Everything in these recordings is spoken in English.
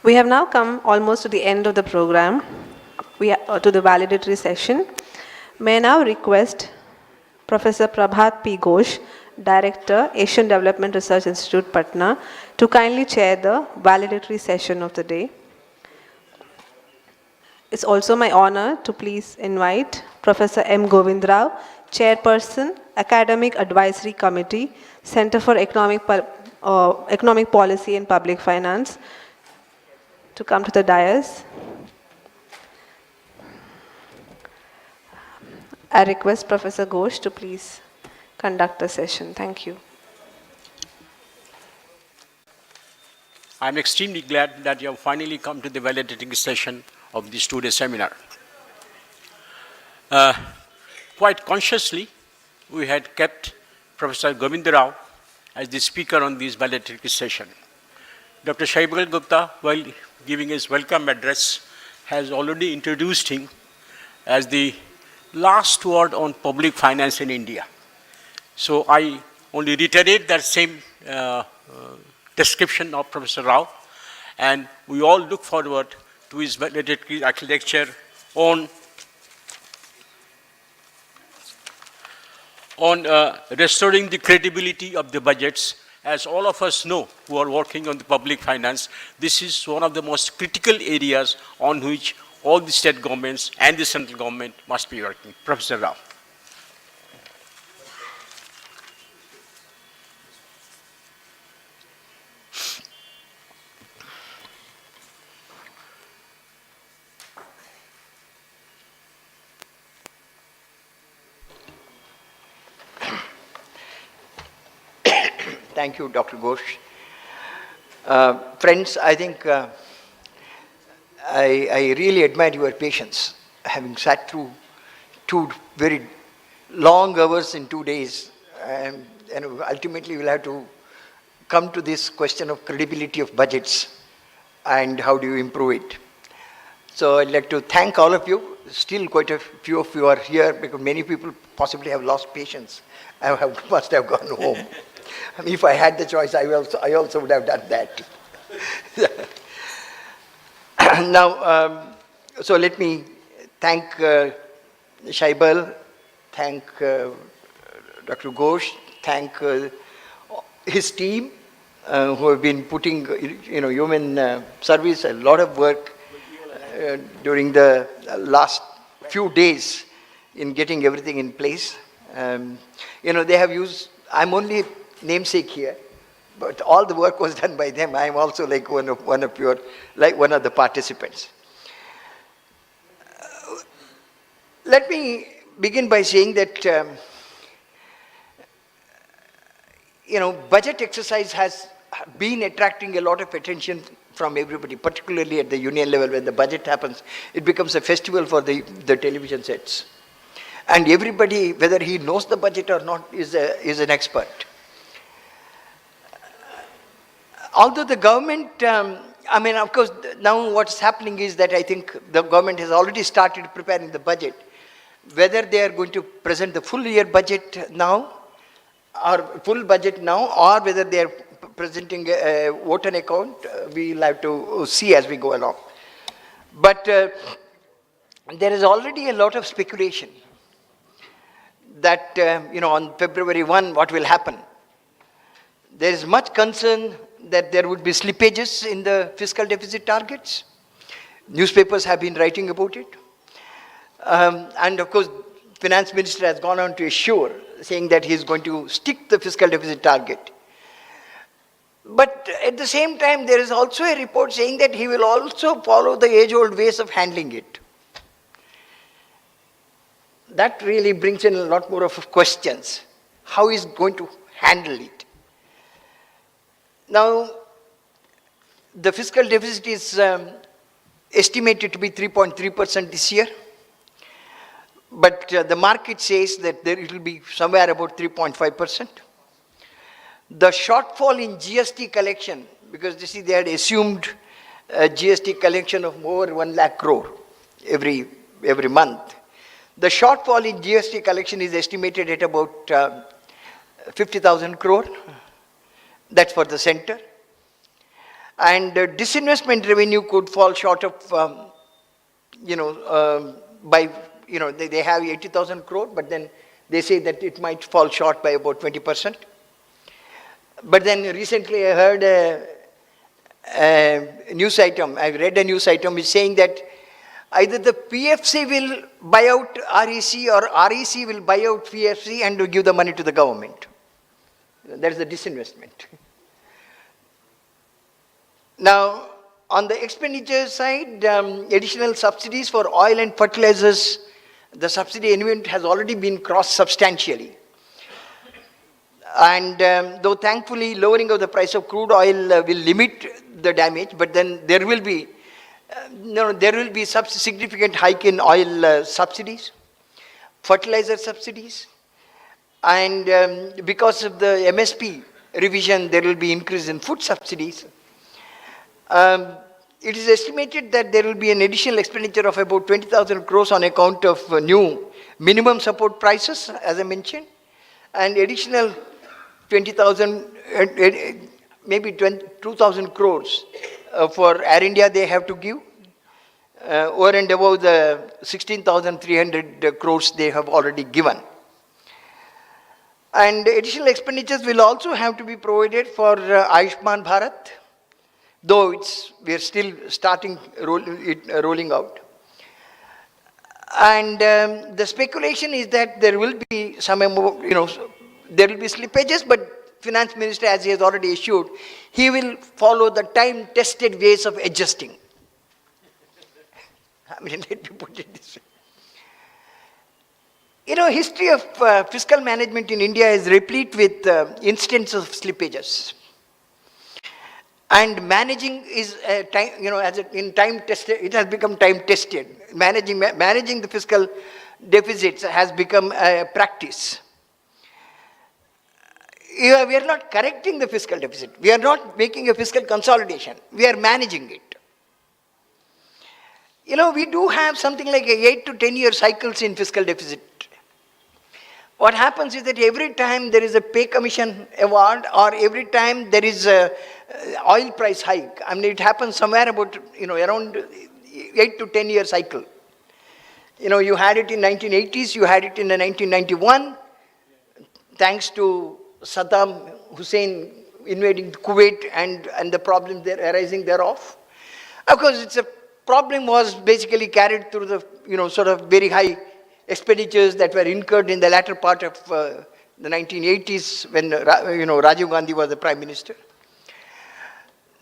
We have now come almost to the end of the program, to the valedictory session. May I now request Professor Prabhat P Ghosh, Director, Asian Development Research Institute, Patna, to kindly chair the valedictory session of the day. It's also my honor to please invite Professor M. Govinda Rao, Chairperson, Academic Advisory Committee, Center for Economic Policy and Public Finance, to come to the dais. I request Professor Ghosh to please conduct the session. Thank you. I'm extremely glad that you have finally come to the valedictory session of this today's seminar. Quite consciously, we had kept Professor Govinda Rao as the speaker on this valedictory session. Dr. Shaibal Gupta, while giving his welcome address, has already introduced him as the last word on public finance in India. So I only reiterate that same description of Professor Rao, and we all look forward to his valedictory lecture on restoring the credibility of the budgets. As all of us know who are working on the public finance, this is one of the most critical areas on which all the state governments and the central government must be working. Professor Rao. Thank you, Dr. Ghosh. Friends, I think I really admire your patience, having sat through 2 very long hours in 2 days, and ultimately we'll have to come to this question of credibility of budgets and how do you improve it. So I'd like to thank all of you. Still quite a few of you are here because many people possibly have lost patience. Must have gone home. I mean, if I had the choice, I also would have done that. Now, so let me thank Shaibal, thank Dr. Ghosh, thank his team who have been putting, human service, a lot of work during the last few days in getting everything in place. They have used, I'm only namesake here, but all the work was done by them. I am also like one of the participants. Let me begin by saying that budget exercise has been attracting a lot of attention from everybody, particularly at the union level. When the budget happens, it becomes a festival for the television sets, and everybody, whether he knows the budget or not, is an expert. Although the government, of course, now what's happening is that I think the government has already started preparing the budget. Whether they are going to present the full year budget now, or full budget now, or whether they are presenting a vote on account, we'll have to see as we go along. But there is already a lot of speculation that, on February 1, what will happen. There is much concern that there would be slippages in the fiscal deficit targets. Newspapers have been writing about it. And of course, Finance Minister has gone on to assure, saying that he is going to stick the fiscal deficit target. But at the same time, there is also a report saying that he will also follow the age-old ways of handling it. That really brings in a lot more of questions. How is he going to handle it? Now, the fiscal deficit is estimated to be 3.3% this year, but the market says that it will be somewhere about 3.5%. The shortfall in GST collection, because you see they had assumed a GST collection of over 1 lakh crore every month. The shortfall in GST collection is estimated at about 50,000 crore. That's for the center. And disinvestment revenue could fall short of, they have 80,000 crore, but then they say that it might fall short by about 20%. But then recently I heard a news item, I read a news item which saying that either the PFC will buy out REC or REC will buy out PFC and give the money to the government. That is the disinvestment. Now, on the expenditure side, additional subsidies for oil and fertilizers, the subsidy element has already been crossed substantially. And though thankfully lowering of the price of crude oil will limit the damage, but then there will be significant hike in oil subsidies, fertilizer subsidies, and because of the MSP revision, there will be increase in food subsidies. It is estimated that there will be an additional expenditure of about 20,000 crores on account of new minimum support prices, as I mentioned, and additional 20,000, maybe 2,000 crores for Air India they have to give, over and above the 16,300 crores they have already given. And additional expenditures will also have to be provided for Ayushman Bharat, though we are still starting rolling out. And the speculation is that there will be some, there will be slippages, but Finance Minister, as he has already assured, he will follow the time-tested ways of adjusting. I mean, let me put it this way. History of fiscal management in India is replete with instances of slippages. And managing is time-tested. It has become time-tested. Managing the fiscal deficits has become a practice. We are not correcting the fiscal deficit. We are not making a fiscal consolidation. We are managing it. We do have something like 8 to 10 year cycles in fiscal deficit. What happens is that every time there is a pay commission award or every time there is a oil price hike, I mean it happens somewhere about, around 8 to 10 year cycle. You had it in 1980s, you had it in the 1991, thanks to Saddam Hussein invading Kuwait and the problems there arising thereof. Of course, it's a problem was basically carried through the, sort of very high expenditures that were incurred in the latter part of the 1980s when, Rajiv Gandhi was the Prime Minister.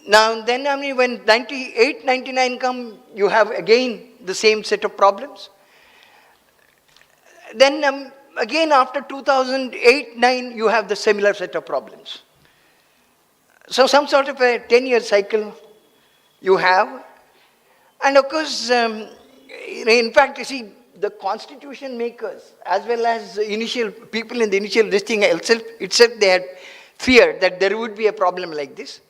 Now, then, when 98, 99 come, you have again the same set of problems. Then, again, after 2008, 9, you have the similar set of problems. So, some sort of a 10-year cycle you have. And of course, in fact, you see, the constitution makers, as well as initial people in the initial listing itself, they had feared that there would be a problem like this.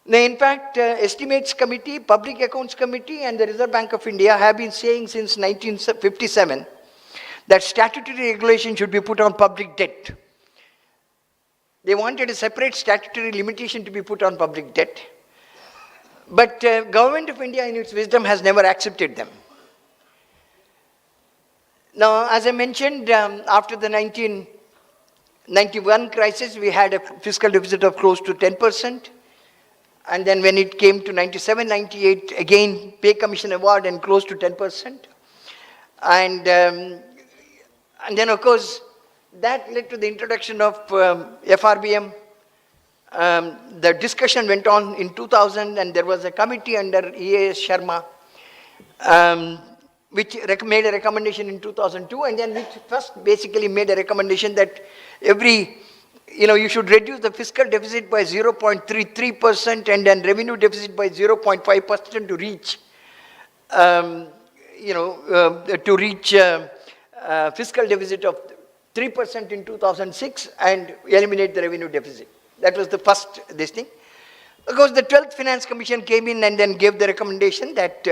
Now, in fact, Estimates Committee, Public Accounts Committee, and the Reserve Bank of India have been saying since 1957 that statutory regulation should be put on public debt. They wanted a separate statutory limitation to be put on public debt. But Government of India, in its wisdom, has never accepted them. Now, as I mentioned, after the 1991 crisis, we had a fiscal deficit of close to 10%. And then when it came to 97, 98, again, pay commission award and close to 10%. And then, of course, that led to the introduction of FRBM. The discussion went on in 2000, and there was a committee under E.A.S. Sharma, which made a recommendation in 2002, and then which first basically made a recommendation that you should reduce the fiscal deficit by 0.33% and then revenue deficit by 0.5% to reach, fiscal deficit of 3% in 2006 and eliminate the revenue deficit. That was the first this thing. Of course, the 12th Finance Commission came in and then gave the recommendation that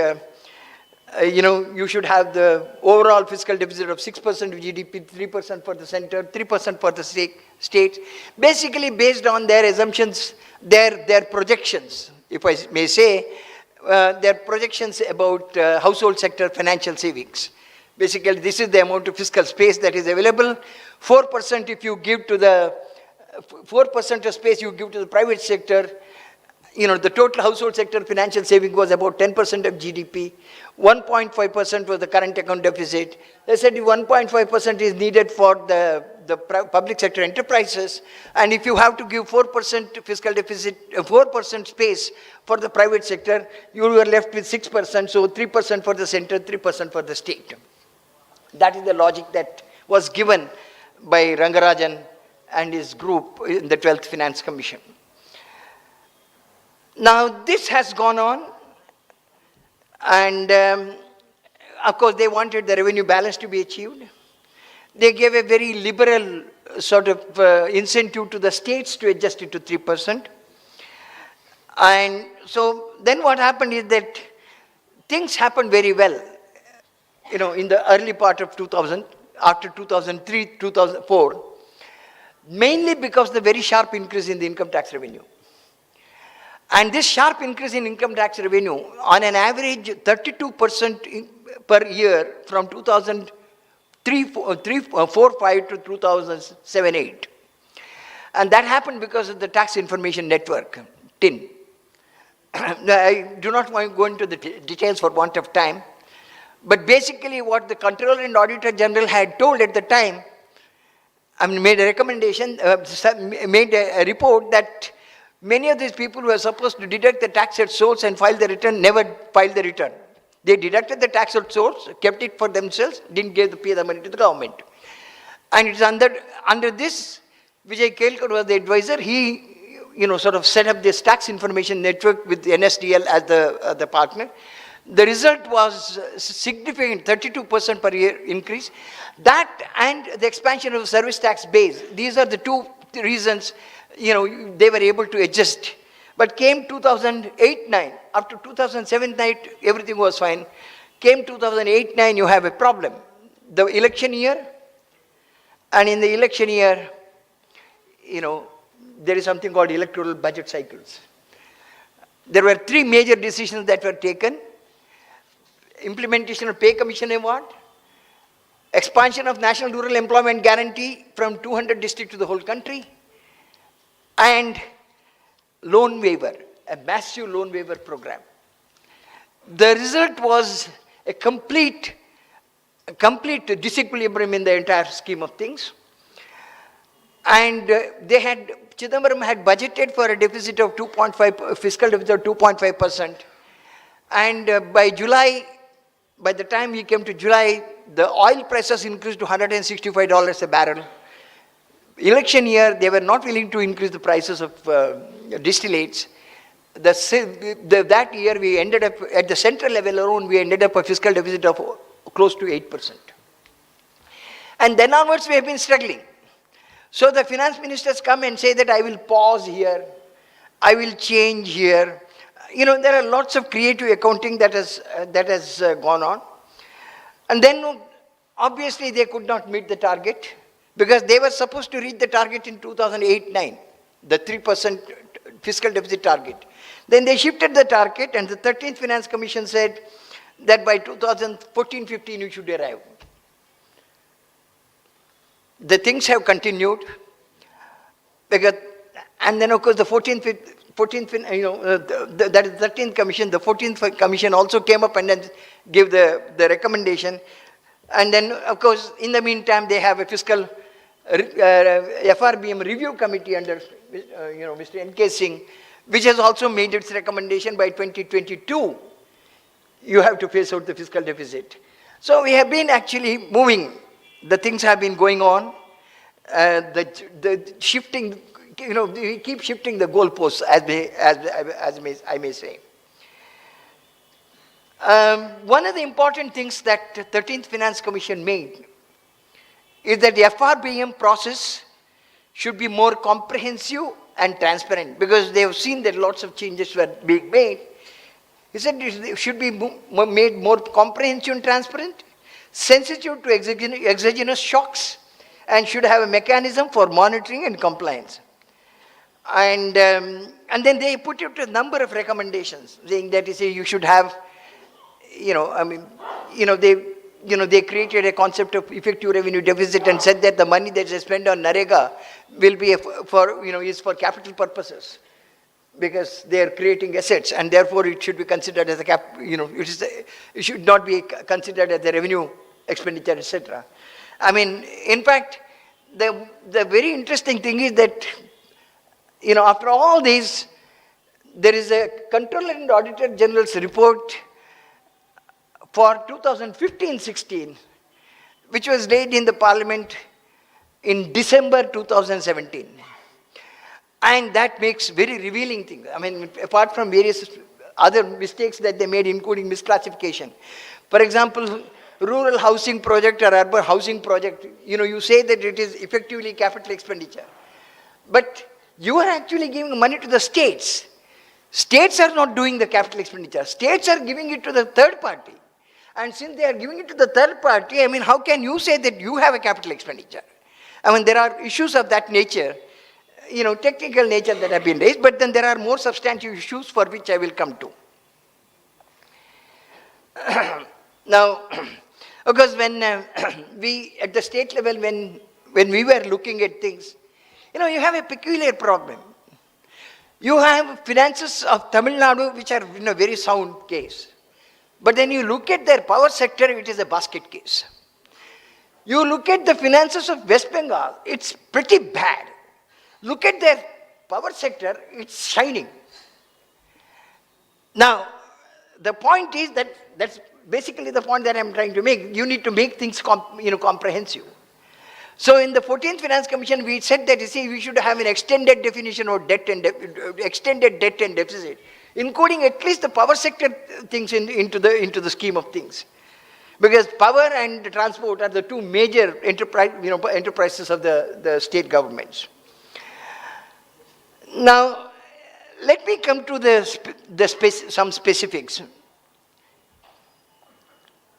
you should have the overall fiscal deficit of 6% of GDP, 3% for the center, 3% for the states, basically based on their assumptions, their projections, if I may say, their projections about household sector financial savings. Basically, this is the amount of fiscal space that is available. 4% if you give to the 4% of space you give to the private sector. The total household sector financial saving was about 10% of GDP. 1.5% was the current account deficit. They said 1.5% is needed for the public sector enterprises. And if you have to give 4% fiscal deficit, 4% space for the private sector, you are left with 6%. So 3% for the center, 3% for the state. That is the logic that was given by Rangarajan and his group in the 12th Finance Commission. Now, this has gone on, and of course, they wanted the revenue balance to be achieved. They gave a very liberal sort of incentive to the states to adjust it to 3%. And so then what happened is that things happened very well, in the early part of 2000, after 2003, 2004, mainly because of the very sharp increase in the income tax revenue. And this sharp increase in income tax revenue, on an average 32% per year from 2004-05 to 2007-08. And that happened because of the Tax Information Network, TIN. I do not want to go into the details for want of time, but basically what the Comptroller and Auditor General had told at the time, made a recommendation, made a report that many of these people who were supposed to deduct the tax at source and file the return never filed the return. They deducted the tax at source, kept it for themselves, didn't pay the money to the government. And it's under this, Vijay Kelkar was the advisor. He, sort of set up this tax information network with the NSDL as the partner. The result was significant, 32% per year increase. That and the expansion of the service tax base. These are the two reasons they were able to adjust. But came 2008-09, after 2007-09, everything was fine. Came 2008-09, you have a problem. The election year, and in the election year, there is something called electoral budget cycles. There were 3 major decisions that were taken. Implementation of pay commission award, expansion of National Rural Employment Guarantee from 200 districts to the whole country, and loan waiver, a massive loan waiver program. The result was a complete disequilibrium in the entire scheme of things. And Chidambaram had budgeted for a deficit of 2.5, fiscal deficit of 2.5%. And by the time he came to July, the oil prices increased to $165 a barrel. Election year, they were not willing to increase the prices of distillates. That year, we ended up, at the central level alone, we ended up a fiscal deficit of close to 8%. And then onwards, we have been struggling. So the finance ministers come and say that I will pause here, I will change here. There are lots of creative accounting that has gone on. And then, obviously, they could not meet the target because they were supposed to reach the target in 2008-09, the 3% fiscal deficit target. Then they shifted the target, and the 13th Finance Commission said that by 2014-15, you should arrive. The things have continued, and then, of course, the 13th Commission, the 14th Commission also came up and then gave the recommendation. And then, of course, in the meantime, they have a fiscal FRBM review committee under, Mr. N.K. Singh, which has also made its recommendation by 2022. You have to phase out the fiscal deficit. So we have been actually moving. The things have been going on. The shifting, we keep shifting the goalposts, I may say. One of the important things that the 13th Finance Commission made is that the FRBM process should be more comprehensive and transparent, because they have seen that lots of changes were being made. He said it should be made more comprehensive and transparent, sensitive to exogenous shocks, and should have a mechanism for monitoring and compliance. And then they put it to a number of recommendations, saying that you should have, they created a concept of effective revenue deficit and said that the money that they spend on Narega will be is for capital purposes, because they are creating assets, and therefore it should be considered as it should not be considered as a revenue expenditure, etc. I mean, in fact, the very interesting thing is that, after all these, there is a Controller and Auditor General's report for 2015-16, which was laid in the Parliament in December 2017. And that makes very revealing things. I mean, apart from various other mistakes that they made, including misclassification. For example, rural housing project or urban housing project, you say that it is effectively capital expenditure. But you are actually giving money to the states. States are not doing the capital expenditure. States are giving it to the third party. And since they are giving it to the third party, I mean, how can you say that you have a capital expenditure? I mean, there are issues of that nature, technical nature that have been raised, but then there are more substantive issues for which I will come to. Now, because when we, at the state level, when we were looking at things, you have a peculiar problem. You have finances of Tamil Nadu, which are in a very sound case. But then you look at their power sector, it is a basket case. You look at the finances of West Bengal, it's pretty bad. Look at their power sector, it's shining. Now, the point is that's basically the point that I'm trying to make. You need to make things comprehensive. So in the 14th Finance Commission, we said that we should have an extended definition of extended debt and deficit, including at least the power sector things into the scheme of things. Because power and transport are the two major enterprises of the state governments. Now, let me come to some specifics.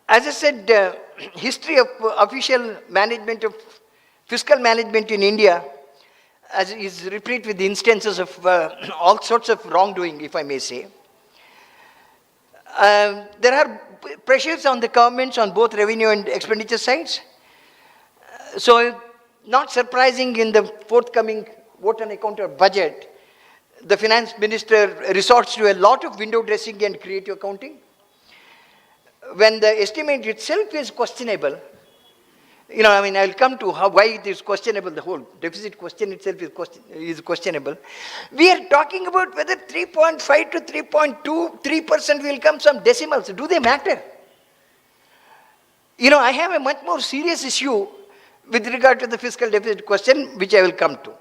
As I said, history of official management of fiscal management in India is replete with instances of all sorts of wrongdoing, if I may say. There are pressures on the governments on both revenue and expenditure sides. So, not surprising, in the forthcoming vote on account of budget, the finance minister resorts to a lot of window dressing and creative accounting. When the estimate itself is questionable, I'll come to why it is questionable. The whole deficit question itself is questionable. We are talking about whether 3.5 to 3.23% will come some decimals. Do they matter? I have a much more serious issue with regard to the fiscal deficit question, which I will come to.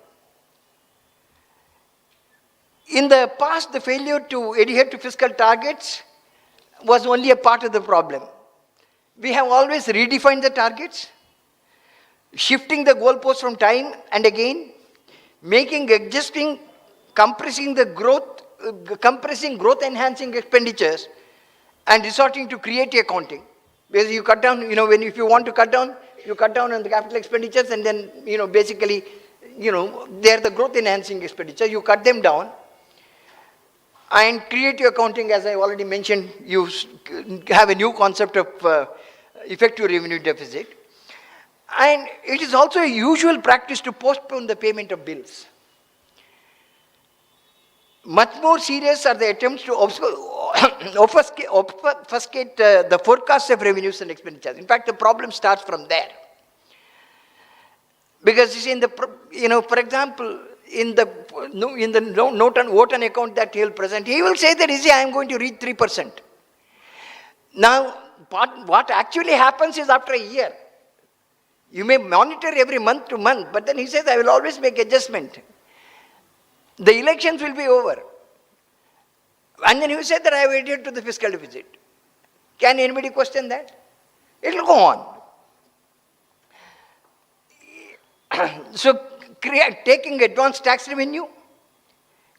In the past, the failure to adhere to fiscal targets was only a part of the problem. We have always redefined the targets, shifting the goalposts from time and again, adjusting, compressing growth enhancing expenditures, and resorting to creative accounting. Because you cut down, if you want to cut down, you cut down on the capital expenditures, and then, basically, they are the growth enhancing expenditure. You cut them down. And creative accounting, as I already mentioned, you have a new concept of effective revenue deficit. And it is also a usual practice to postpone the payment of bills. Much more serious are the attempts to obfuscate the forecasts of revenues and expenditures. In fact, the problem starts from there. Because for example, in the note on vote on account that he will present, he will say that, I am going to reach 3%. Now, what actually happens is after a year, you may monitor every month to month, but then he says, I will always make adjustment. The elections will be over. And then he said that I have adhered to the fiscal deficit. Can anybody question that? It will go on. So, taking advanced tax revenue,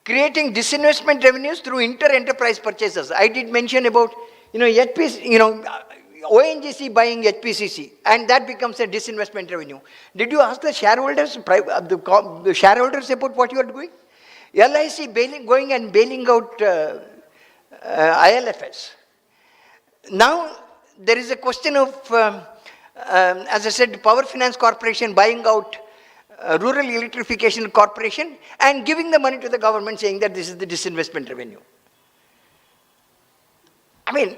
creating disinvestment revenues through inter-enterprise purchases. I did mention about, ONGC buying HPCC, and that becomes a disinvestment revenue. Did you ask the shareholders, the shareholders about what you are doing? LIC going and bailing out ILFS. Now, there is a question of, as I said, Power Finance Corporation buying out Rural Electrification Corporation and giving the money to the government, saying that this is the disinvestment revenue. I mean,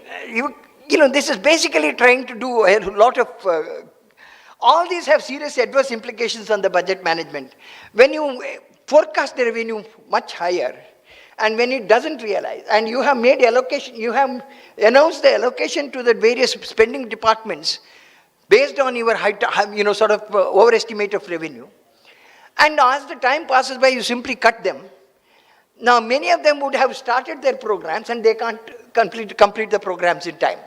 this is basically trying to do a lot of, all these have serious adverse implications on the budget management. When you forecast the revenue much higher, and when it doesn't realize, and you have made allocation, you have announced the allocation to the various spending departments based on your sort of overestimate of revenue, and as the time passes by, you simply cut them. Now, many of them would have started their programs and they can't complete the programs in time.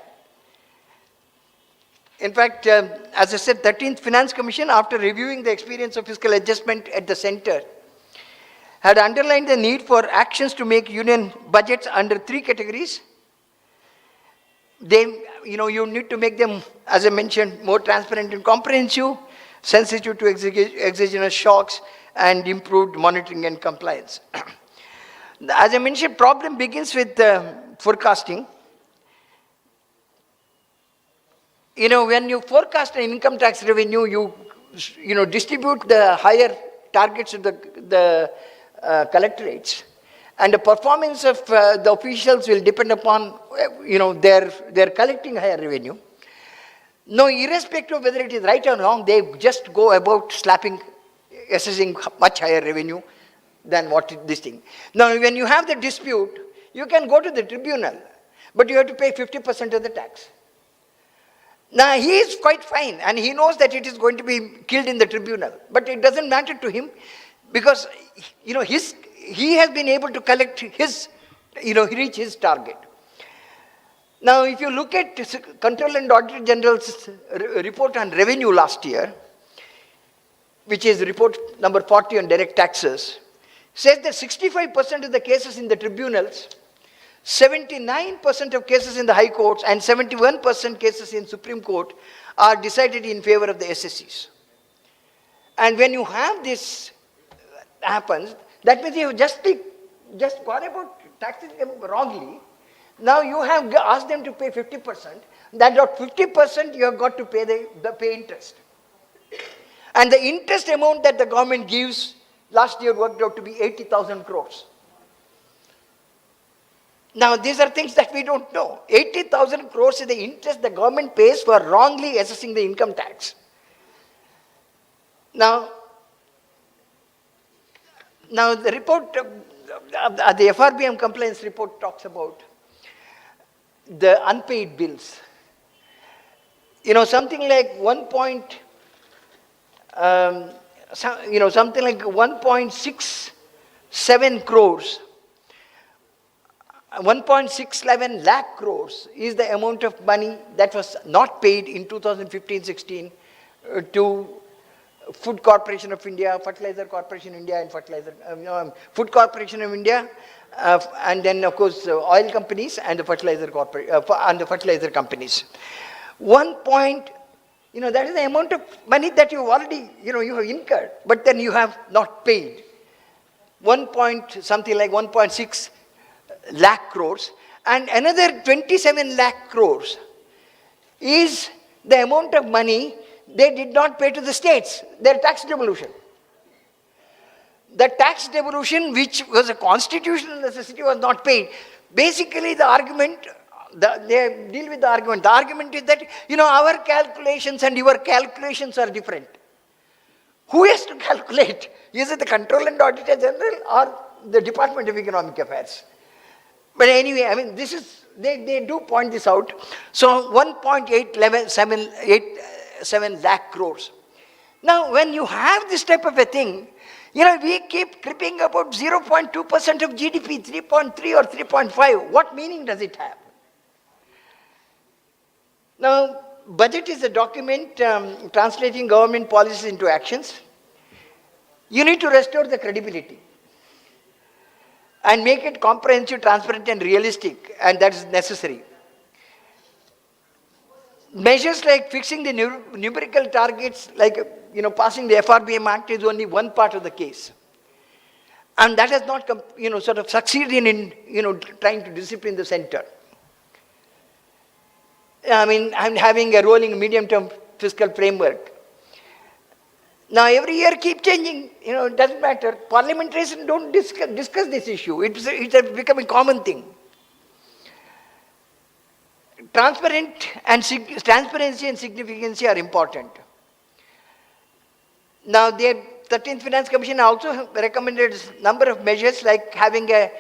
In fact, as I said, 13th Finance Commission, after reviewing the experience of fiscal adjustment at the center, had underlined the need for actions to make union budgets under 3 categories. You need to make them, as I mentioned, more transparent and comprehensive, sensitive to exogenous shocks, and improved monitoring and compliance. As I mentioned, problem begins with forecasting. When you forecast an income tax revenue, you distribute the higher targets to the collectorates, and the performance of the officials will depend upon their collecting higher revenue. No, irrespective of whether it is right or wrong, they just go about assessing much higher revenue than what this thing. Now, when you have the dispute, you can go to the tribunal, but you have to pay 50% of the tax. Now, he is quite fine, and he knows that it is going to be killed in the tribunal, but it doesn't matter to him, because he has been able to collect his, reach his target. Now, if you look at Controller and Auditor General's report on revenue last year, which is report number 40 on direct taxes, says that 65% of the cases in the tribunals, 79% of cases in the high courts, and 71% cases in Supreme Court are decided in favor of the SSCs. And when you have this happens, that means you have just gone about taxing them wrongly. Now you have asked them to pay 50%. That 50% you have got to pay the pay interest. And the interest amount that the government gives last year worked out to be 80,000 crores. Now these are things that we don't know. 80,000 crores is the interest the government pays for wrongly assessing the income tax. Now the report, the FRBM compliance report talks about the unpaid bills. Something like 1.67 crores, 1.611 lakh crores is the amount of money that was not paid in 2015-16 to Food Corporation of India, Fertilizer Corporation of India, and Food Corporation of India, and then of course oil companies and the fertilizer companies. That is the amount of money that you already, you have incurred, but then you have not paid. 1.6 lakh crores, and another 27 lakh crores is the amount of money they did not pay to the states, their tax devolution. The tax devolution, which was a constitutional necessity, was not paid. Basically, the argument, they deal with the argument. The argument is that, our calculations and your calculations are different. Who has to calculate? Is it the Controller and Auditor General or the Department of Economic Affairs? But anyway, they do point this out. So 1.877 lakh crores. Now, when you have this type of a thing, we keep cribbing about 0.2% of GDP, 3.3 or 3.5. What meaning does it have? Now, budget is a document translating government policies into actions. You need to restore the credibility and make it comprehensive, transparent, and realistic, and that is necessary. Measures like fixing the numerical targets, like passing the FRBM Act, is only one part of the case. And that has not, sort of succeeded in, trying to discipline the center. I mean, I'm having a rolling medium-term fiscal framework. Now, every year keep changing, it doesn't matter. Parliamentarians don't discuss this issue. It's become a common thing. Transparency and significancy are important. Now, the 13th Finance Commission also recommended a number of measures like having a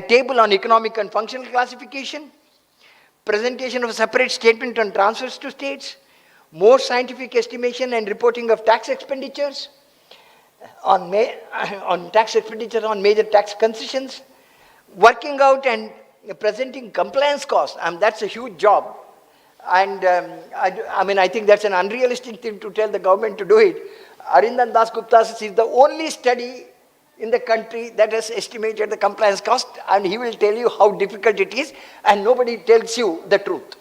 table on economic and functional classification, presentation of a separate statement on transfers to states, more scientific estimation and reporting of tax expenditures, on tax expenditure on major tax concessions, working out and presenting compliance costs. That's a huge job. And I think that's an unrealistic thing to tell the government to do it. Arindan Das Gupta is the only study in the country that has estimated the compliance cost, and he will tell you how difficult it is, and nobody tells you the truth.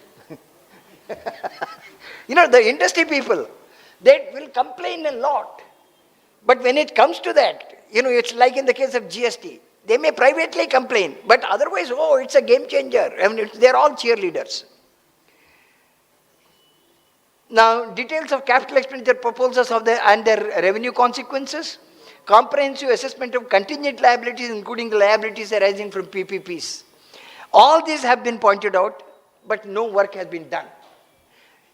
The industry people, they will complain a lot. But when it comes to that, it's like in the case of GST. They may privately complain, but otherwise, it's a game changer. They're all cheerleaders. Now, details of capital expenditure proposals and their revenue consequences, comprehensive assessment of contingent liabilities, including the liabilities arising from PPPs. All these have been pointed out, but no work has been done.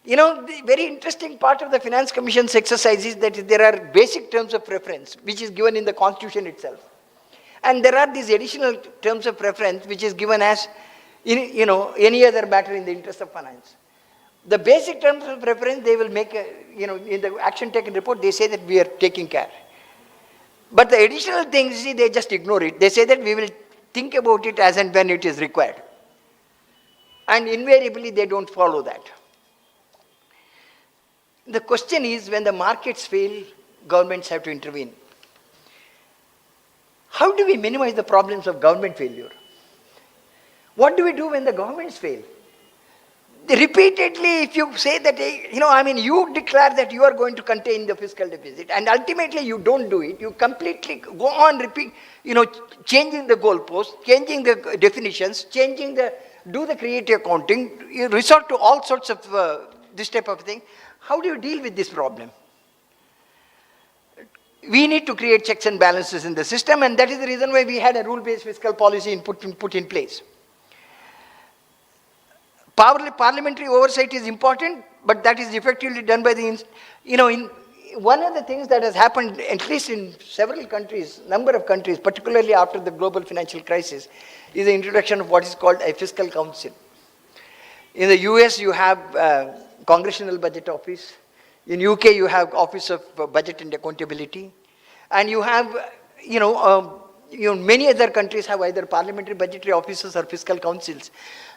The very interesting part of the Finance Commission's exercise is that there are basic terms of reference, which is given in the Constitution itself. And there are these additional terms of reference, which is given as, any other matter in the interest of finance. The basic terms of reference, they will make, in the action taken report, they say that we are taking care. But the additional things, they just ignore it. They say that we will think about it as and when it is required. And invariably, they don't follow that. The question is, when the markets fail, governments have to intervene. How do we minimize the problems of government failure? What do we do when the governments fail? Repeatedly, if you say that, you declare that you are going to contain the fiscal deficit, and ultimately you don't do it, you completely go on changing the goalposts, changing the definitions, do the creative accounting, you resort to all sorts of this type of thing. How do you deal with this problem? We need to create checks and balances in the system, and that is the reason why we had a rule-based fiscal policy put in place. Parliamentary oversight is important, but that is effectively done by the, one of the things that has happened, at least in several countries, number of countries, particularly after the global financial crisis, is the introduction of what is called a fiscal council. In the US, you have Congressional Budget Office. In UK, you have Office of Budget and Accountability. And you have, many other countries have either parliamentary budgetary offices or fiscal councils.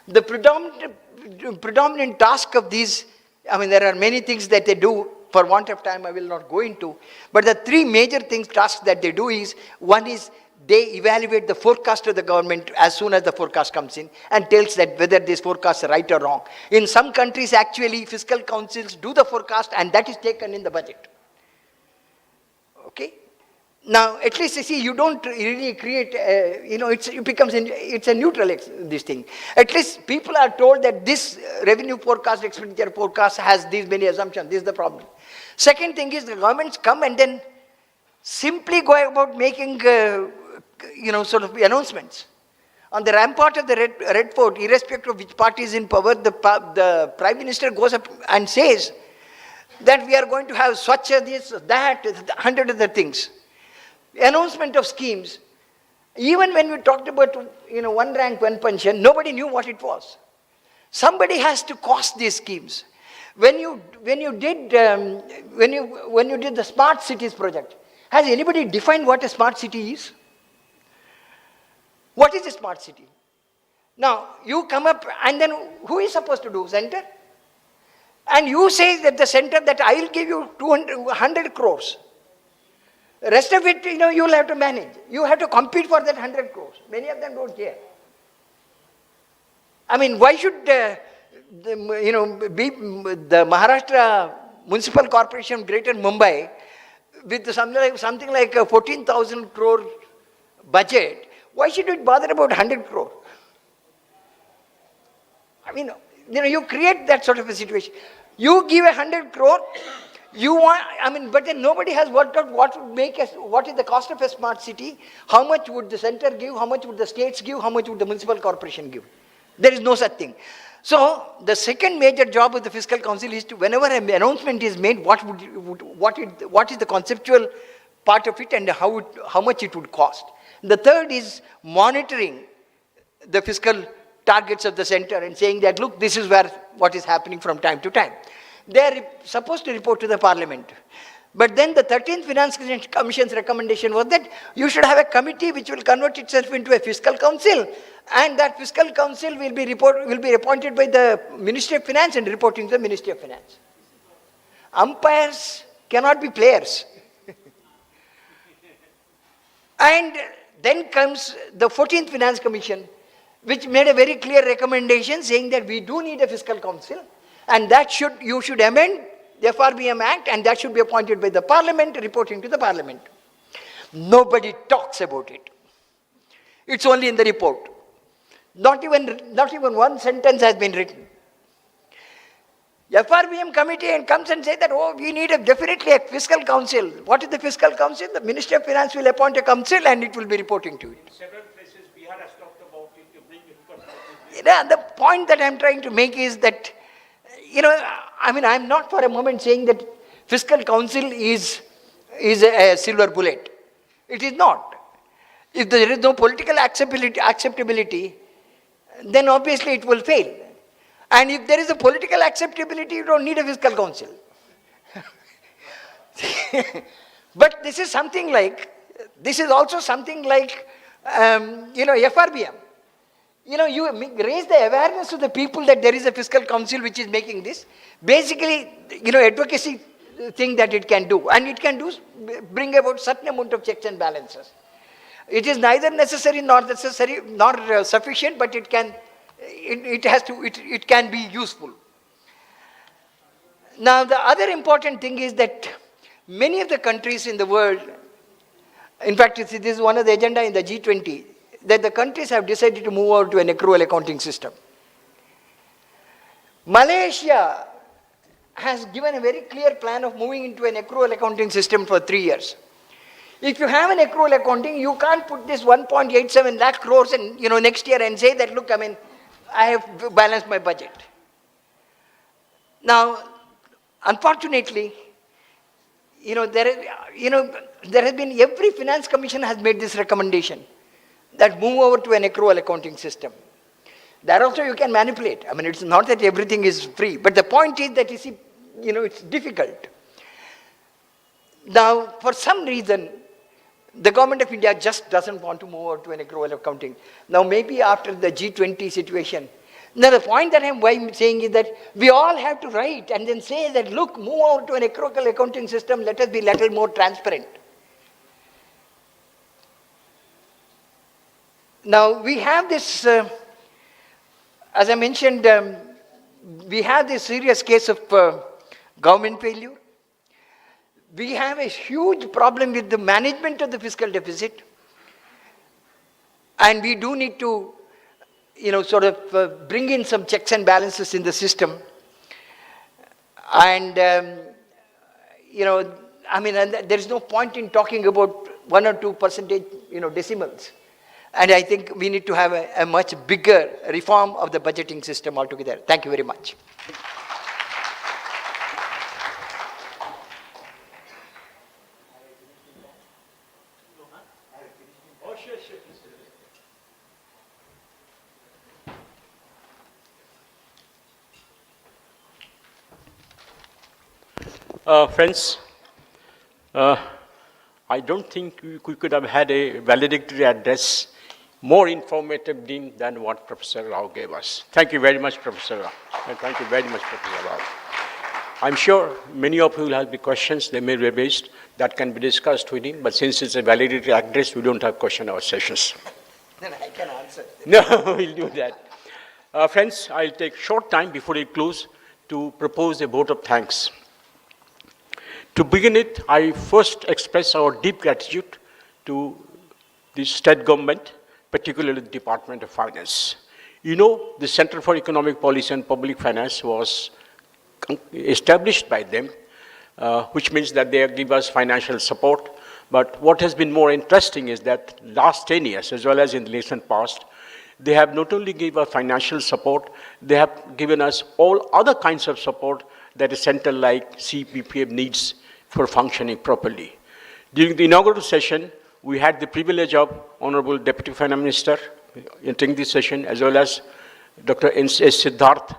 The predominant task of these, there are many things that they do. For want of time, I will not go into. But the three major tasks that they do is, one is they evaluate the forecast of the government as soon as the forecast comes in and tells that whether this forecast is right or wrong. In some countries, actually, fiscal councils do the forecast and that is taken in the budget. Okay? Now, at least, you don't really create, it's a neutral, this thing. At least people are told that this revenue forecast, expenditure forecast has these many assumptions. This is the problem. Second thing is the governments come and then simply go about making, sort of announcements. On the rampart of the Red Fort, irrespective of which party is in power, the Prime Minister goes up and says that we are going to have Swachha, this, that, 100 other things. Announcement of schemes. Even when we talked about, one rank, one pension, nobody knew what it was. Somebody has to cost these schemes. When you did the smart cities project, has anybody defined what a smart city is? What is a smart city? Now, you come up and then who is supposed to do? Center? And you say that the center that I will give you 100 crores. The rest of it, you will have to manage. You have to compete for that 100 crores. Many of them don't care. Why should be the Maharashtra Municipal Corporation Greater Mumbai with something like a 14,000 crore budget, why should we bother about 100 crore? I mean, you create that sort of a situation. You give 100 crore, but then nobody has worked out what is the cost of a smart city, how much would the center give, how much would the states give, how much would the municipal corporation give. There is no such thing. So, the second major job of the fiscal council is to, whenever an announcement is made, what is the conceptual part of it and how much it would cost. The third is monitoring the fiscal targets of the center and saying that, look, this is what is happening from time to time. They are supposed to report to the parliament. But then the 13th Finance Commission's recommendation was that you should have a committee which will convert itself into a fiscal council, and that fiscal council will be appointed by the Ministry of Finance and reporting to the Ministry of Finance. Umpires cannot be players. And then comes the 14th Finance Commission, which made a very clear recommendation saying that we do need a fiscal council, and that you should amend the FRBM Act, and that should be appointed by the Parliament, reporting to the Parliament. Nobody talks about it. It's only in the report. Not even one sentence has been written. FRBM committee comes and says that, oh, we need definitely a fiscal council. What is the fiscal council? The Ministry of Finance will appoint a council and it will be reporting to it. Several places Bihar has talked about it to bring it. The point that I'm trying to make is that, I'm not for a moment saying that fiscal council is a silver bullet. It is not. If there is no political acceptability, then obviously it will fail. And if there is a political acceptability, you don't need a fiscal council. But this is also something like, FRBM. You raise the awareness to the people that there is a fiscal council which is making this. Basically, advocacy thing that it can do. And it can bring about certain amount of checks and balances. It is neither necessary nor sufficient, but it can be useful. Now, the other important thing is that many of the countries in the world, in fact, this is one of the agenda in the G20, that the countries have decided to move over to an accrual accounting system. Malaysia has given a very clear plan of moving into an accrual accounting system for 3 years. If you have an accrual accounting, you can't put this 1.87 lakh crores and, next year and say that, look, I have balanced my budget. Now, unfortunately, there has been, every finance commission has made this recommendation that move over to an accrual accounting system. There also you can manipulate. It's not that everything is free, but the point is that it's difficult. Now, for some reason, the government of India just doesn't want to move over to an accrual accounting. Now, maybe after the G20 situation. Now, the point that I'm saying is that we all have to write and then say that, look, move over to an accrual accounting system, let us be a little more transparent. Now, we have this, as I mentioned, we have this serious case of government failure. We have a huge problem with the management of the fiscal deficit. And we do need to, bring in some checks and balances in the system. And, there is no point in talking about 1 or 2 percentage, decimals. And I think we need to have a much bigger reform of the budgeting system altogether. Thank you very much. Friends, I don't think we could have had a valedictory address more informative than what Professor Rao gave us. Thank you very much, Professor Rao. And thank you very much, Professor Rao. I'm sure many of you will have the questions they may be raised that can be discussed with him, but since it's a valedictory address, we don't have question hour sessions. Then I can answer. No, we'll do that. Friends, I'll take short time before we close to propose a vote of thanks. To begin it, I first express our deep gratitude to the state government, particularly the Department of Finance. You know, the Center for Economic Policy and Public Finance was established by them, which means that they give us financial support. But what has been more interesting is that last 10 years, as well as in the recent past, they have not only given us financial support, they have given us all other kinds of support that a center like CPPF needs for functioning properly. During the inaugural session, we had the privilege of Honorable Deputy Finance Minister entering this session, as well as Dr. S. Siddharth,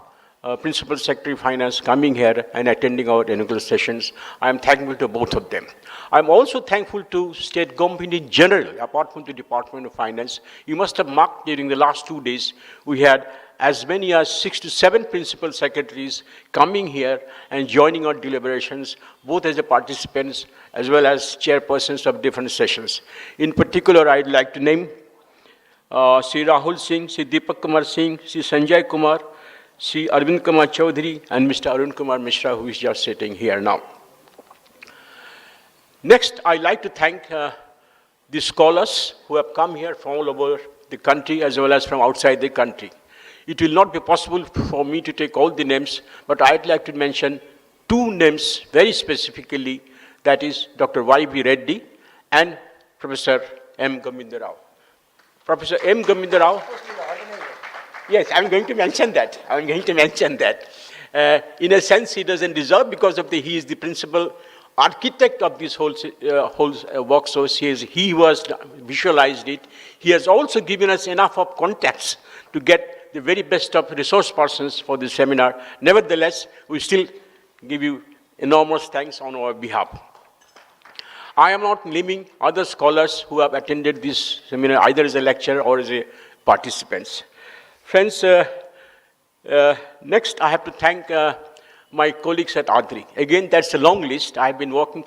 Principal Secretary of Finance, coming here and attending our inaugural sessions. I am thankful to both of them. I am also thankful to state government in general, apart from the Department of Finance. You must have marked during the last 2 days, we had as many as 6 to 7 principal secretaries coming here and joining our deliberations, both as the participants as well as chairpersons of different sessions. In particular, I'd like to name Sri Rahul Singh, Sri Deepak Kumar Singh, Sri Sanjay Kumar, Sri Arvind Kumar Chaudhary, and Mr. Arun Kumar Mishra, who is just sitting here now. Next, I'd like to thank the scholars who have come here from all over the country as well as from outside the country. It will not be possible for me to take all the names, but I'd like to mention 2 names very specifically, that is Dr. Y.B. Reddy and Professor M. Govinda Rao. Professor M. Govinda Rao. Yes, I'm going to mention that. In a sense, he doesn't deserve because of he is the principal architect of this whole work. So he was visualized it. He has also given us enough of contacts to get the very best of resource persons for this seminar. Nevertheless, we still give you enormous thanks on our behalf. I am not naming other scholars who have attended this seminar either as a lecturer or as a participants. Friends, next I have to thank my colleagues at Adri. Again, that's a long list. we have been working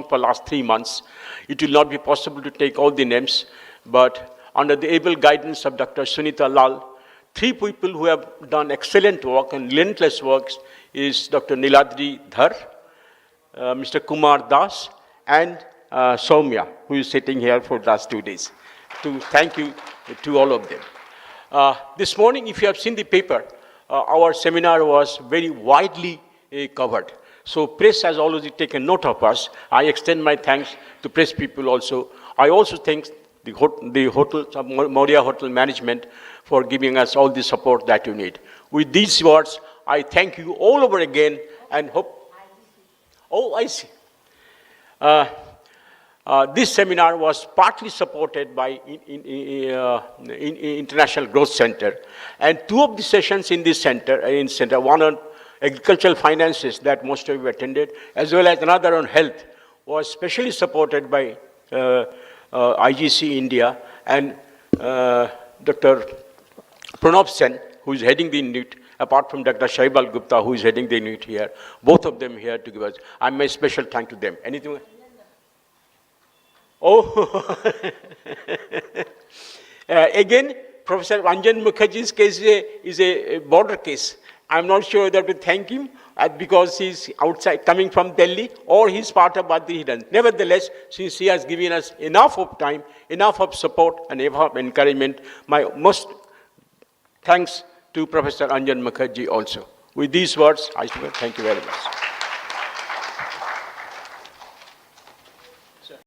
for last 3 months. It will not be possible to take all the names, but under the able guidance of Dr. Sunita Lal, 3 people who have done excellent work and relentless works is Dr. Niladri Dhar, Mr. Kumar Das, and Soumya, who is sitting here for the last 2 days. To thank you to all of them. This morning, if you have seen the paper, our seminar was very widely covered. So press has already taken note of us. I extend my thanks to press people also. I also thank the Moria Hotel management for giving us all the support that you need. With these words, I thank you all over again and hope. Oh, I see. This seminar was partly supported by International Growth Center, and 2 of the sessions in this center, one on agricultural finances that most of you attended, as well as another on health, was specially supported by IGC India and Dr. Pranab Sen, who is heading the unit, apart from Dr. Shaibal Gupta, who is heading the unit here. Both of them here to give us. I make special thank to them. Anything? Oh, again, Professor Anjan Mukherjee's case is a border case. I'm not sure whether to thank him because he's outside, coming from Delhi, or he's part of Badri Hidden. Nevertheless, since he has given us enough of time, enough of support, and enough of encouragement, my most thanks to Professor Anjan Mukherjee also. With these words, I thank you very much.